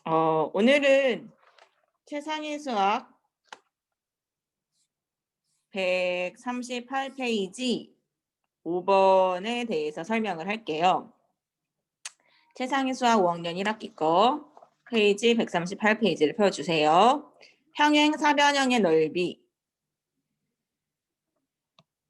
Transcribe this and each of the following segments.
오늘은 최상위 수학 138페이지 5번에 대해서 설명을 할게요. 최상위 수학 5학년 1학기 거 페이지 138페이지를 펴주세요. 평행사변형의 넓이.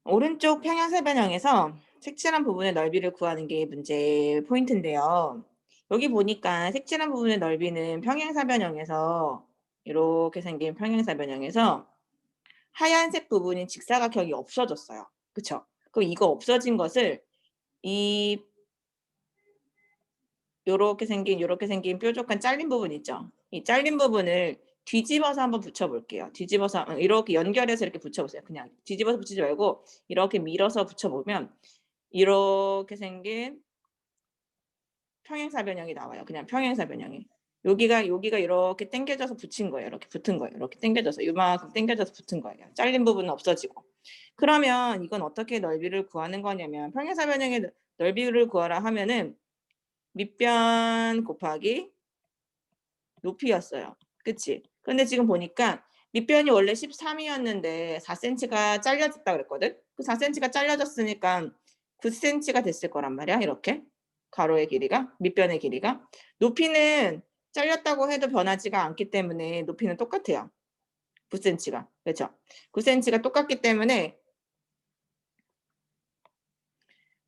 오른쪽 평행사변형에서 색칠한 부분의 넓이를 구하는 게 문제 포인트인데요. 여기 보니까 색칠한 부분의 넓이는 평행사변형에서 이렇게 생긴 평행사변형에서 하얀색 부분인 직사각형이 없어졌어요. 그쵸? 그럼 이거 없어진 것을 요렇게 생긴 뾰족한 잘린 부분 있죠? 이 잘린 부분을 뒤집어서 한번 붙여볼게요. 뒤집어서 이렇게 연결해서 이렇게 붙여보세요. 그냥 뒤집어서 붙이지 말고 이렇게 밀어서 붙여보면 이렇게 생긴 평행사변형이 나와요. 그냥 평행사변형이. 여기가 이렇게 당겨져서 붙인 거예요. 이렇게 붙은 거예요. 이렇게 당겨져서 이만큼 당겨져서 붙은 거예요. 잘린 부분은 없어지고. 그러면 이건 어떻게 넓이를 구하는 거냐면 평행사변형의 넓이를 구하라 하면은 밑변 곱하기 높이였어요. 그치? 근데 지금 보니까 밑변이 원래 13이었는데 4cm가 잘려졌다 그랬거든? 그 4cm가 잘려졌으니까 9cm가 됐을 거란 말이야. 이렇게. 가로의 길이가, 밑변의 길이가. 높이는 잘렸다고 해도 변하지가 않기 때문에 높이는 똑같아요. 9cm가. 그렇죠? 9cm가 똑같기 때문에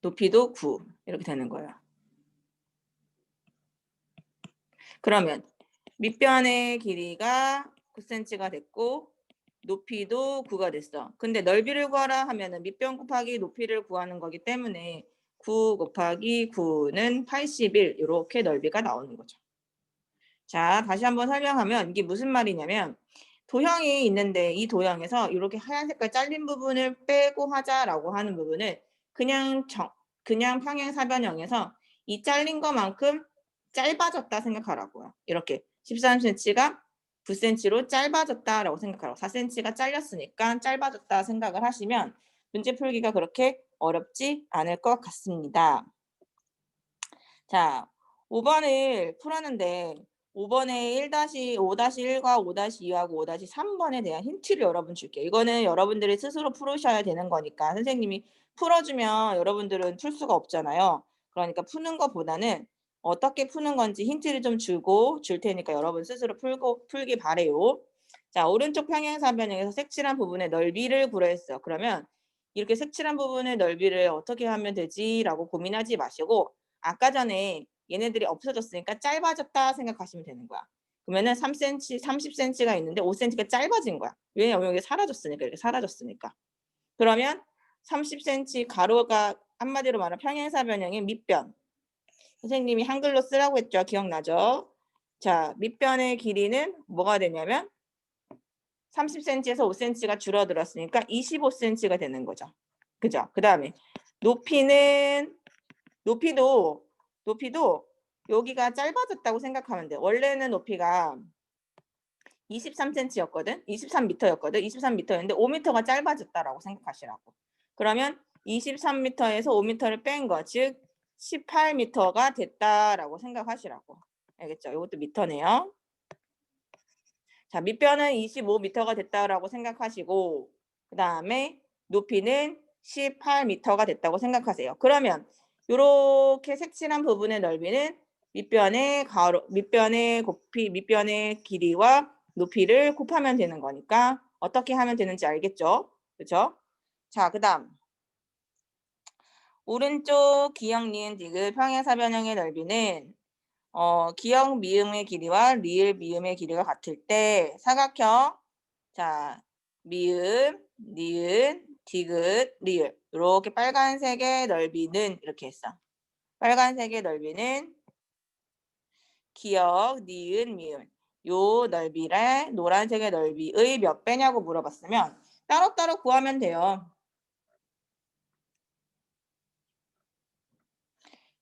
높이도 9 이렇게 되는 거예요. 그러면 밑변의 길이가 9cm가 됐고 높이도 9가 됐어. 근데 넓이를 구하라 하면은 밑변 곱하기 높이를 구하는 거기 때문에 9 곱하기 9는 81 이렇게 넓이가 나오는 거죠. 자, 다시 한번 설명하면 이게 무슨 말이냐면 도형이 있는데 이 도형에서 이렇게 하얀 색깔 잘린 부분을 빼고 하자라고 하는 부분을 그냥 평행사변형에서 이 잘린 것만큼 짧아졌다 생각하라고요. 이렇게 13cm가 9cm로 짧아졌다라고 생각하라고. 4cm가 잘렸으니까 짧아졌다 생각을 하시면 문제 풀기가 그렇게 어렵지 않을 것 같습니다. 자, 5번을 풀었는데 5번에 1-5-1과 5-2하고 5-3번에 대한 힌트를 여러분 줄게요. 이거는 여러분들이 스스로 풀으셔야 되는 거니까 선생님이 풀어주면 여러분들은 풀 수가 없잖아요. 그러니까 푸는 것보다는 어떻게 푸는 건지 힌트를 좀 주고 줄 테니까 여러분 스스로 풀기 바래요. 자, 오른쪽 평행사변형에서 색칠한 부분의 넓이를 구했어. 그러면 이렇게 색칠한 부분의 넓이를 어떻게 하면 되지라고 고민하지 마시고 아까 전에 얘네들이 없어졌으니까 짧아졌다 생각하시면 되는 거야. 그러면은 3cm, 30cm가 있는데 5cm가 짧아진 거야. 왜냐면 여기 사라졌으니까 이렇게 사라졌으니까. 그러면 30cm 가로가 한마디로 말하면 평행사변형의 밑변. 선생님이 한글로 쓰라고 했죠. 기억나죠? 자, 밑변의 길이는 뭐가 되냐면 30cm에서 5cm가 줄어들었으니까 25cm가 되는 거죠. 그죠? 그 다음에 높이도 여기가 짧아졌다고 생각하면 돼. 원래는 높이가 23cm였거든. 23m였거든. 23m였는데 5m가 짧아졌다라고 생각하시라고. 그러면 23m에서 5m를 뺀 거, 즉 18m가 됐다라고 생각하시라고. 알겠죠? 이것도 미터네요. 자, 밑변은 25m가 됐다라고 생각하시고 그 다음에 높이는 18m가 됐다고 생각하세요. 그러면 이렇게 색칠한 부분의 넓이는 밑변의 길이와 높이를 곱하면 되는 거니까 어떻게 하면 되는지 알겠죠? 그렇죠? 자, 그 다음 오른쪽 기역, 니은, 디귿 평행사변형의 넓이는 기역 미음의 길이와 리을 미음의 길이가 같을 때 사각형 자 미음, 니은, 디귿, 리을 이렇게 빨간색의 넓이는 이렇게 했어. 빨간색의 넓이는 기역, 니은, 미음 요 넓이를 노란색의 넓이의 몇 배냐고 물어봤으면 따로따로 구하면 돼요.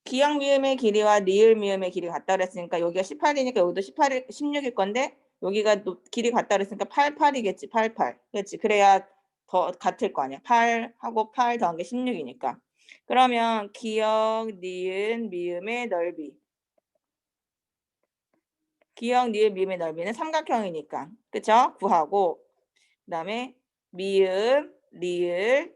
기역 미음의 길이와 리을 미음의 길이가 같다 그랬으니까 여기가 18이니까 여기도 16일 건데 여기가 길이 같다 그랬으니까 88이겠지. 88. 그렇지. 그래야 더 같을 거 아니야. 8하고 8 더한 게 16이니까. 그러면 기역, 니은, 미음의 넓이. 기역, 니은, 미음의 넓이는 삼각형이니까. 그쵸? 구하고 그다음에 미음, 리을,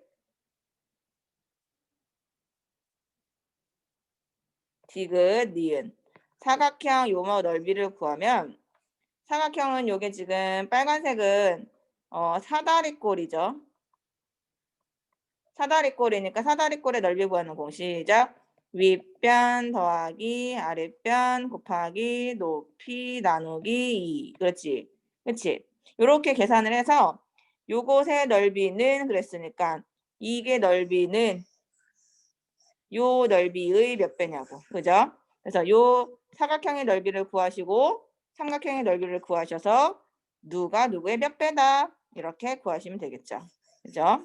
디귿, 니은. 사각형 요모 넓이를 구하면 사각형은 요게 지금 빨간색은 사다리꼴이죠. 사다리꼴이니까 사다리꼴의 넓이 구하는 공식. 시작. 윗변 더하기 아랫변 곱하기 높이 나누기 2. 그렇지. 그렇지. 이렇게 계산을 해서 요것의 넓이는 그랬으니까 이게 넓이는 요 넓이의 몇 배냐고. 그죠? 그래서 요 사각형의 넓이를 구하시고 삼각형의 넓이를 구하셔서 누가 누구의 몇 배다. 이렇게 구하시면 되겠죠. 그죠?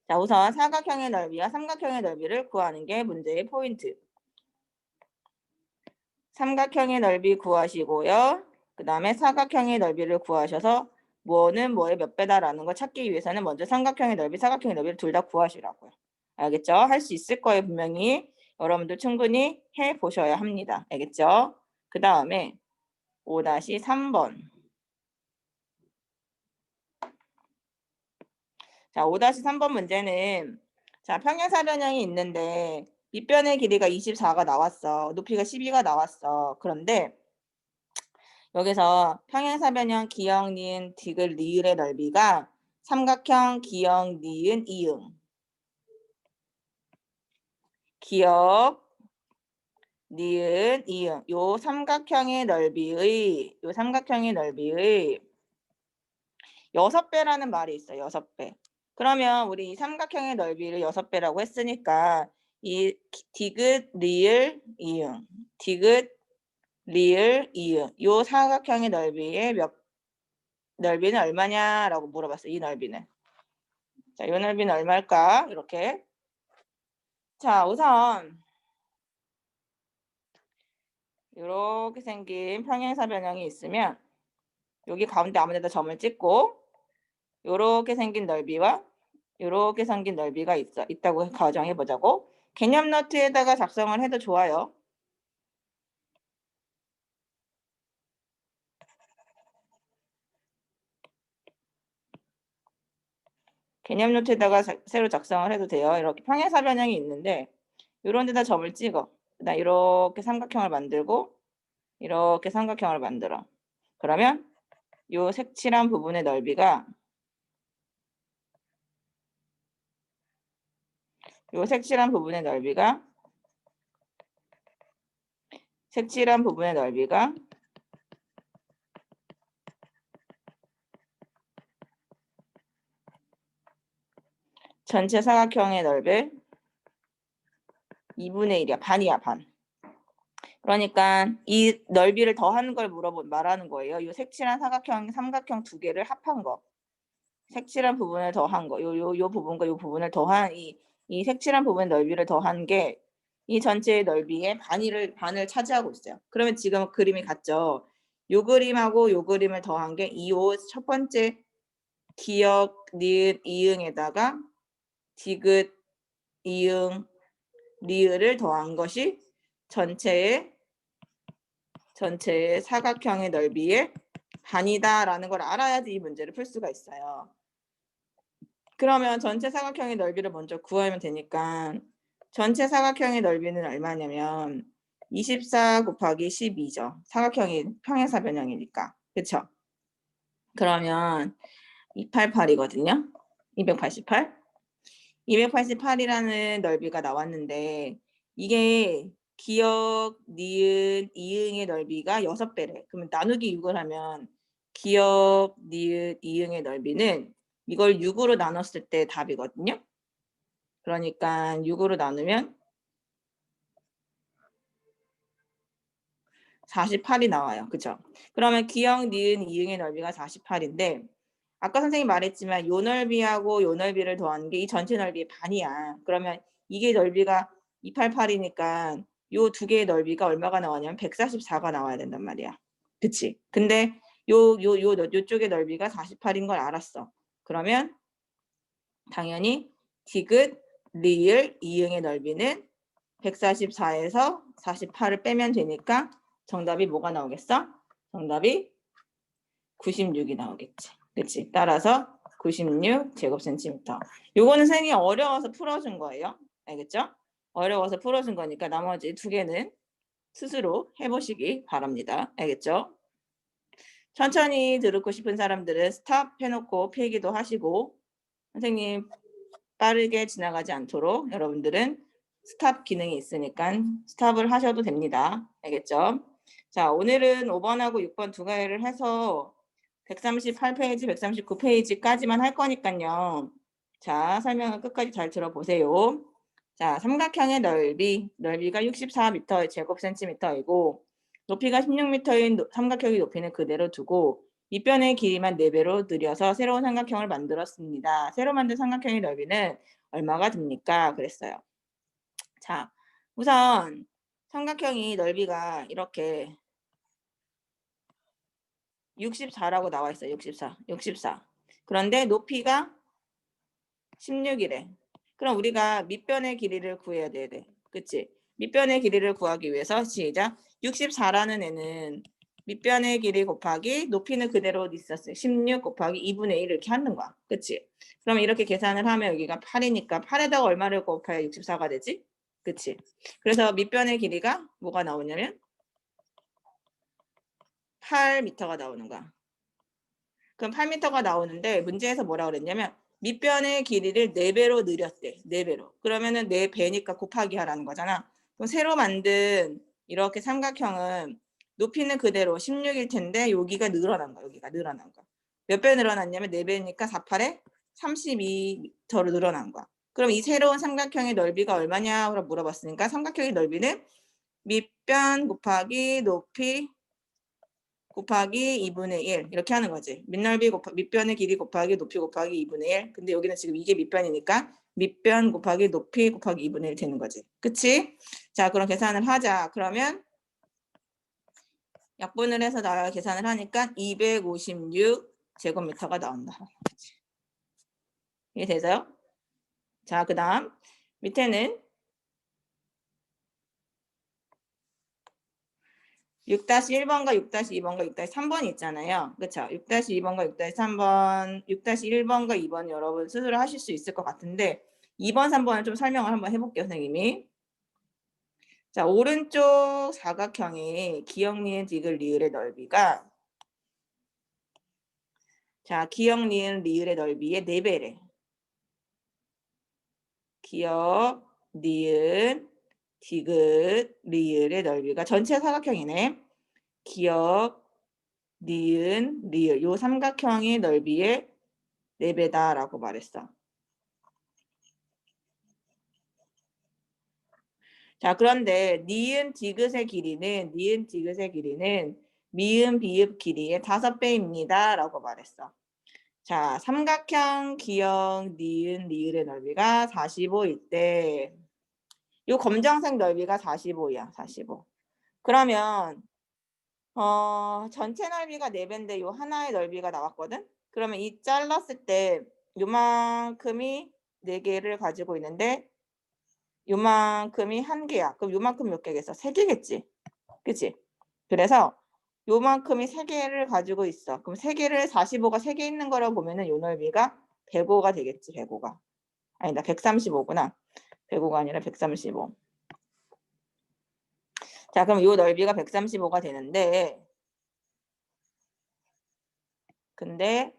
자, 우선 사각형의 넓이와 삼각형의 넓이를 구하는 게 문제의 포인트. 삼각형의 넓이 구하시고요. 그 다음에 사각형의 넓이를 구하셔서 뭐는 뭐의 몇 배다라는 걸 찾기 위해서는 먼저 삼각형의 넓이, 사각형의 넓이를 둘 다 구하시라고요. 알겠죠? 할 수 있을 거예요. 분명히. 여러분들 충분히 해보셔야 합니다. 알겠죠? 그 다음에 5-3번. 자, 5-3번 문제는 자, 평행사변형이 있는데 밑변의 길이가 24가 나왔어. 높이가 12가 나왔어. 그런데 여기서 평행사변형 기역, 니은, 디귿, 리을의 넓이가 삼각형 기역, 니은, 이응. 기역, 니은, 이응. 요 삼각형의 넓이의 6배라는 말이 있어요. 6배. 그러면 우리 이 삼각형의 넓이를 6배라고 했으니까 이 디귿, 리을, 이응. 디귿, 리을, 이응. 요 사각형의 넓이는 얼마냐라고 물어봤어요. 이 넓이는. 자, 요 넓이는 얼마일까? 이렇게. 자, 우선 이렇게 생긴 평행사변형이 있으면 여기 가운데 아무 데나 점을 찍고 이렇게 생긴 넓이와 이렇게 생긴 넓이가 있다고 가정해 보자고. 개념 노트에다가 작성을 해도 좋아요. 개념 노트에다가 새로 작성을 해도 돼요. 이렇게 평행사변형이 있는데 이런 데다 점을 찍어. 그다음 이렇게 삼각형을 만들고 이렇게 삼각형을 만들어. 그러면 요 색칠한 부분의 넓이가 색칠한 부분의 넓이가 전체 사각형의 넓이 2분의 1이야. 반이야, 반. 그러니까 이 넓이를 더하는 걸 말하는 거예요. 이 색칠한 삼각형 두 개를 합한 거. 색칠한 부분을 더한 거. 요 부분과 요 부분을 더한 이 색칠한 부분의 넓이를 더한 게 이 전체의 넓이의 반을 차지하고 있어요. 그러면 지금 그림이 같죠. 요 그림하고 요 그림을 더한 게 이 첫 번째 기역, 니은, 이응에다가 디귿, 이응, 리을을 더한 것이 전체의 사각형의 넓이의 반이다라는 걸 알아야지 이 문제를 풀 수가 있어요. 그러면 전체 사각형의 넓이를 먼저 구하면 되니까 전체 사각형의 넓이는 얼마냐면 24 곱하기 12죠. 사각형이 평행사변형이니까. 그쵸? 그러면 288이거든요. 288. 288이라는 넓이가 나왔는데 이게 기역, 니은, 이응의 넓이가 6배래. 그러면 나누기 6을 하면 기역, 니은, 이응의 넓이는 이걸 6으로 나눴을 때 답이거든요. 그러니까 6으로 나누면 48이 나와요. 그죠? 그러면 기역, 니은, 이응의 넓이가 48인데 아까 선생님이 말했지만 요 넓이하고 요 넓이를 더하는 게 이 전체 넓이의 반이야. 그러면 이게 넓이가 288이니까 요 두 개의 넓이가 얼마가 나오냐면 144가 나와야 된단 말이야. 그치? 근데 요쪽의 넓이가 48인 걸 알았어. 그러면 당연히 디귿, 리을, 이응의 넓이는 144에서 48을 빼면 되니까 정답이 뭐가 나오겠어? 정답이 96이 나오겠지. 그치? 따라서 96 제곱센티미터. 요거는 선생님이 어려워서 풀어준 거예요. 알겠죠? 어려워서 풀어준 거니까 나머지 두 개는 스스로 해보시기 바랍니다. 알겠죠? 천천히 듣고 싶은 사람들은 스탑 해놓고 필기도 하시고, 선생님 빠르게 지나가지 않도록 여러분들은 스탑 기능이 있으니까 스탑을 하셔도 됩니다. 알겠죠? 자, 오늘은 5번하고 6번 두 가지를 해서 138페이지, 139페이지까지만 할 거니까요. 자, 설명을 끝까지 잘 들어보세요. 자, 삼각형의 넓이가 64m 제곱센티미터이고 높이가 16m인 삼각형의 높이는 그대로 두고 밑변의 길이만 4배로 늘려서 새로운 삼각형을 만들었습니다. 새로 만든 삼각형의 넓이는 얼마가 됩니까? 그랬어요. 자, 우선 삼각형이 넓이가 이렇게 64라고 나와 있어요. 64. 그런데 높이가 16이래. 그럼 우리가 밑변의 길이를 구해야 돼. 그치? 밑변의 길이를 구하기 위해서 시작. 64라는 애는 밑변의 길이 곱하기 높이는 그대로 있었어요. 16 곱하기 2분의 1 이렇게 하는 거야. 그치? 그럼 이렇게 계산을 하면 여기가 8이니까 8에다가 얼마를 곱해야 64가 되지? 그치? 그래서 밑변의 길이가 뭐가 나오냐면 8m가 나오는 거야. 그럼 8m가 나오는데 문제에서 뭐라고 그랬냐면 밑변의 길이를 4배로 늘렸대. 4배로. 그러면은 4배니까 곱하기 하라는 거잖아. 그럼 새로 만든 이렇게 삼각형은 높이는 그대로 16일 텐데 여기가 늘어난 거야. 여기가 늘어난 거야. 몇 배 늘어났냐면 4배니까 48에 32m로 늘어난 거야. 그럼 이 새로운 삼각형의 넓이가 얼마냐고 물어봤으니까 삼각형의 넓이는 밑변 곱하기 높이 곱하기 2분의 1 이렇게 하는 거지. 밑변의 길이 곱하기 높이 곱하기 2분의 1. 근데 여기는 지금 이게 밑변이니까 밑변 곱하기 높이 곱하기 2분의 1 되는 거지. 그치? 자, 그럼 계산을 하자. 그러면 약분을 해서 나와 계산을 하니까 256 제곱미터가 나온다. 이해되세요? 자, 그 다음 밑에는 6-1번과 6-2번과 6-3번이 있잖아요. 그렇죠? 6-2번과 6-3번, 6-1번과 2번 여러분 스스로 하실 수 있을 것 같은데 2번, 3번을 좀 설명을 한번 해볼게요, 선생님이. 자, 오른쪽 사각형의 기역, 니은, 디귿, 리을의 넓이가 자, 기역, 니은, 리을의 넓이의 4배래. 기역, 니은, 디귿, 리을의 넓이가 전체 사각형이네. 기역, 니은, 리을 요 삼각형의 넓이의 4배다라고 말했어. 자, 그런데 니은 디귿의 길이는 미음 비읍 길이의 5배입니다. 라고 말했어. 자, 삼각형 기역 니은 리을의 넓이가 45일 때 요 검정색 넓이가 45야. 45. 그러면 전체 넓이가 4배인데 요 하나의 넓이가 나왔거든. 그러면 이 잘랐을 때 요만큼이 4개를 가지고 있는데 요만큼이 1개야. 그럼 요만큼 몇 개겠어? 3개겠지. 그치? 그래서 요만큼이 3개를 가지고 있어. 그럼 3개를 45가 3개 있는 거라고 보면은 요 넓이가 105가 되겠지. 105가. 아니다. 135구나. 105가 아니라 135. 자, 그럼 요 넓이가 135가 되는데 근데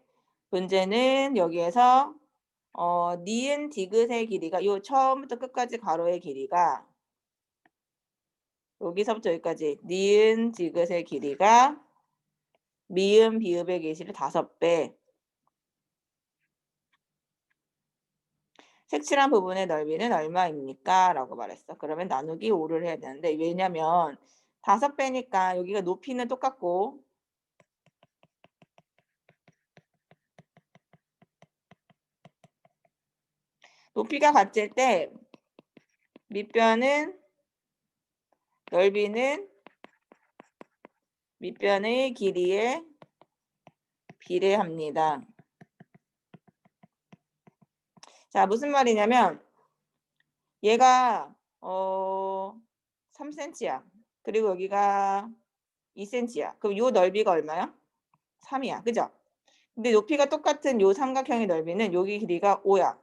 문제는 여기에서 니은 디귿의 길이가 요 처음부터 끝까지 가로의 길이가 여기서부터 여기까지 니은 디귿의 길이가 미음 비읍의 길이를 5배. 색칠한 부분의 넓이는 얼마입니까? 라고 말했어. 그러면 나누기 5를 해야 되는데 왜냐면 5배니까 여기가 높이는 똑같고 높이가 같을 때 밑변은 넓이는 밑변의 길이에 비례합니다. 자, 무슨 말이냐면 얘가 3cm야. 그리고 여기가 2cm야. 그럼 요 넓이가 얼마야? 3이야. 그죠? 근데 높이가 똑같은 요 삼각형의 넓이는 여기 길이가 5야.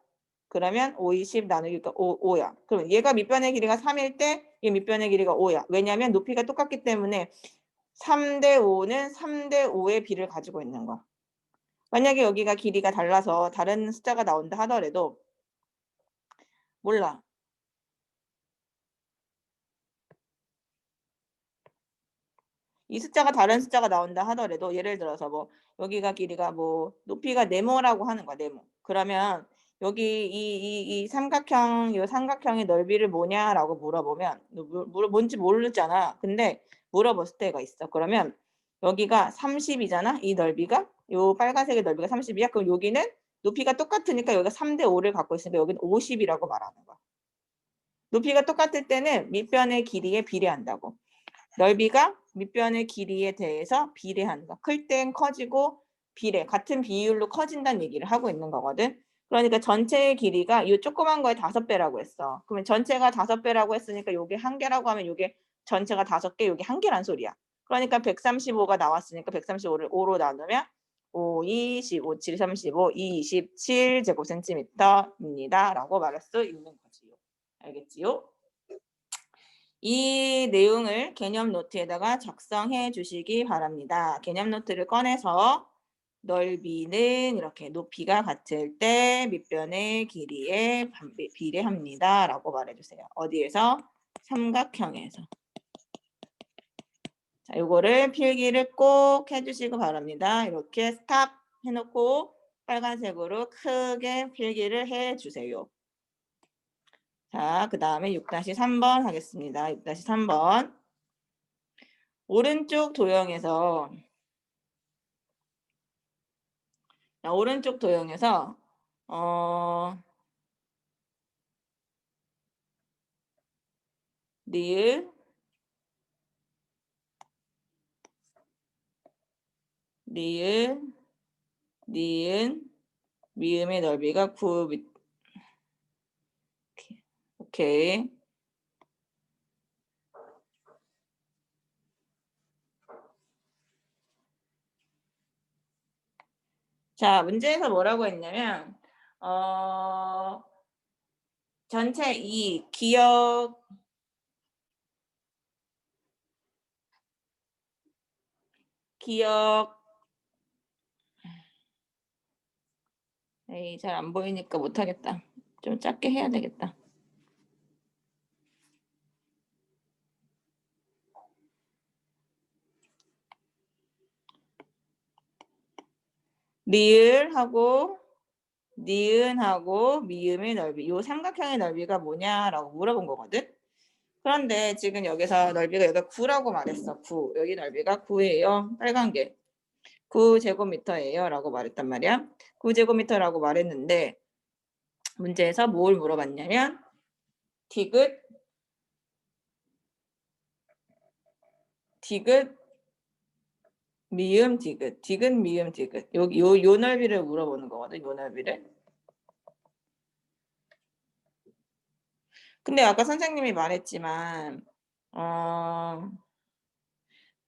그러면 5, 20 나누기가 5야. 그럼 얘가 밑변의 길이가 3일 때 얘 밑변의 길이가 5야. 왜냐하면 높이가 똑같기 때문에 3대 5는 3대 5의 비를 가지고 있는 거야. 만약에 여기가 길이가 달라서 다른 숫자가 나온다 하더라도 몰라. 이 숫자가 다른 숫자가 나온다 하더라도 예를 들어서 뭐 여기가 길이가 뭐 높이가 네모라고 하는 거야. 네모. 그러면 여기 이 삼각형 이 삼각형의 넓이를 뭐냐라고 물어보면 뭔지 모르잖아. 근데 물어봤을 때가 있어. 그러면 여기가 30이잖아. 이 넓이가 요 빨간색의 넓이가 30이야. 그럼 여기는 높이가 똑같으니까 여기가 3대 5를 갖고 있으니까 여기는 50이라고 말하는 거야. 높이가 똑같을 때는 밑변의 길이에 비례한다고. 넓이가 밑변의 길이에 대해서 비례하는 거. 클 땐 커지고 비례, 같은 비율로 커진다는 얘기를 하고 있는 거거든. 그러니까 전체의 길이가 이 조그만 거에 5배라고 했어. 그러면 전체가 5배라고 했으니까 요게 1개라고 하면 요게 전체가 5개, 요게 1개란 소리야. 그러니까 135가 나왔으니까 135를 5로 나누면 5, 2, 15, 7, 35, 27 제곱센티미터입니다. 라고 말할 수 있는 거지요. 알겠지요? 이 내용을 개념 노트에다가 작성해 주시기 바랍니다. 개념 노트를 꺼내서 넓이는 이렇게 높이가 같을 때 밑변의 길이에 비례합니다. 라고 말해주세요. 어디에서? 삼각형에서. 자, 요거를 필기를 꼭 해주시기 바랍니다. 이렇게 스탑 해놓고 빨간색으로 크게 필기를 해주세요. 자, 그 다음에 6-3번 하겠습니다. 6-3번. 오른쪽 도형에서 니은 미음의 넓이가 9 오케이. 자, 문제에서 뭐라고 했냐면 전체 이 기억 에이, 잘 안 보이니까 못하겠다. 좀 작게 해야 되겠다. 니은하고 미음의 넓이, 이 삼각형의 넓이가 뭐냐라고 물어본 거거든. 그런데 지금 여기서 넓이가 여기가 9라고 말했어. 9. 여기 넓이가 9예요. 빨간 게. 9제곱미터예요. 라고 말했단 말이야. 9제곱미터라고 말했는데 문제에서 뭘 물어봤냐면 디귿 미음 디귿 여기 요 넓이를 물어보는 거거든. 요 넓이를. 근데 아까 선생님이 말했지만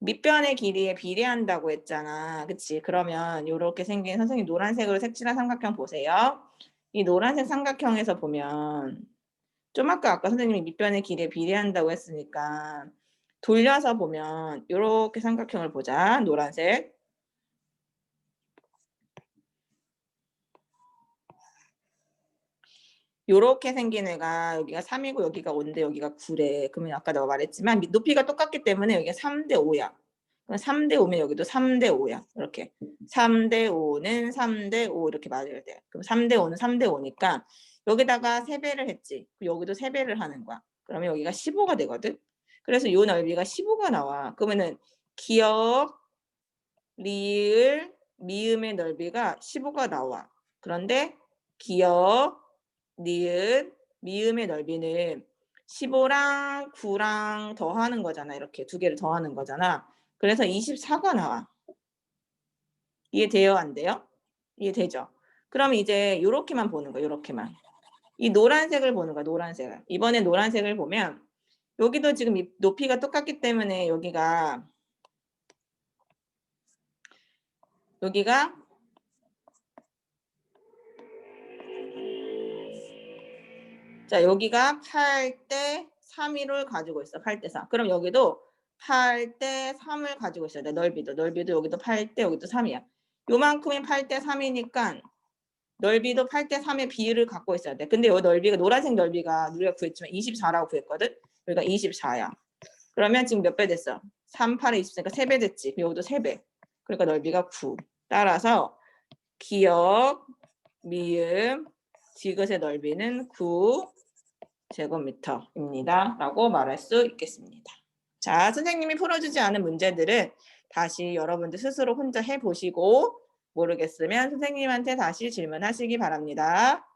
밑변의 길이에 비례한다고 했잖아. 그치? 그러면 이렇게 생긴 선생님 노란색으로 색칠한 삼각형 보세요. 이 노란색 삼각형에서 보면 좀 아까 선생님이 밑변의 길이에 비례한다고 했으니까 돌려서 보면 이렇게 삼각형을 보자. 노란색. 요렇게 생긴 애가 여기가 3이고 여기가 5인데 여기가 9래. 그러면 아까 내가 말했지만 높이가 똑같기 때문에 여기가 3대 5야. 3대 5면 여기도 3대 5야. 이렇게 3대 5는 3대 5 이렇게 맞아야 돼. 그럼 3대 5는 3대 5니까 여기다가 3배를 했지. 여기도 3배를 하는 거야. 그러면 여기가 15가 되거든. 그래서 이 넓이가 15가 나와. 그러면은 기역, 리을, 미음의 넓이가 15가 나와. 그런데 기역, 니은, 미음의 넓이는 15랑 9랑 더하는 거잖아. 이렇게 두 개를 더하는 거잖아. 그래서 24가 나와. 이해돼요? 안 돼요? 이해되죠? 그럼 이제 요렇게만 보는 거예요. 요렇게만. 이 노란색을 보는 거야. 노란색을. 이번에 노란색을 보면 여기도 지금 이 높이가 똑같기 때문에 여기가 자, 여기가 8대 3을 가지고 있어. 8대 3. 그럼 여기도 8대 3을 가지고 있어야 돼. 넓이도 여기도 8대 여기도 3이야. 요만큼이 8대 3이니까 넓이도 8대 3의 비율을 갖고 있어야 돼. 근데 이 넓이가 노란색 넓이가 우리가 구했지만 24라고 구했거든. 여기가 24야. 그러면 지금 몇 배 됐어? 3, 8에 24니까 3배 됐지. 여기도 3배. 그러니까 넓이가 9. 따라서 기역, 미음, 디귿의 넓이는 9 제곱미터입니다. 라고 말할 수 있겠습니다. 자, 선생님이 풀어주지 않은 문제들은 다시 여러분들 스스로 혼자 해보시고 모르겠으면 선생님한테 다시 질문하시기 바랍니다.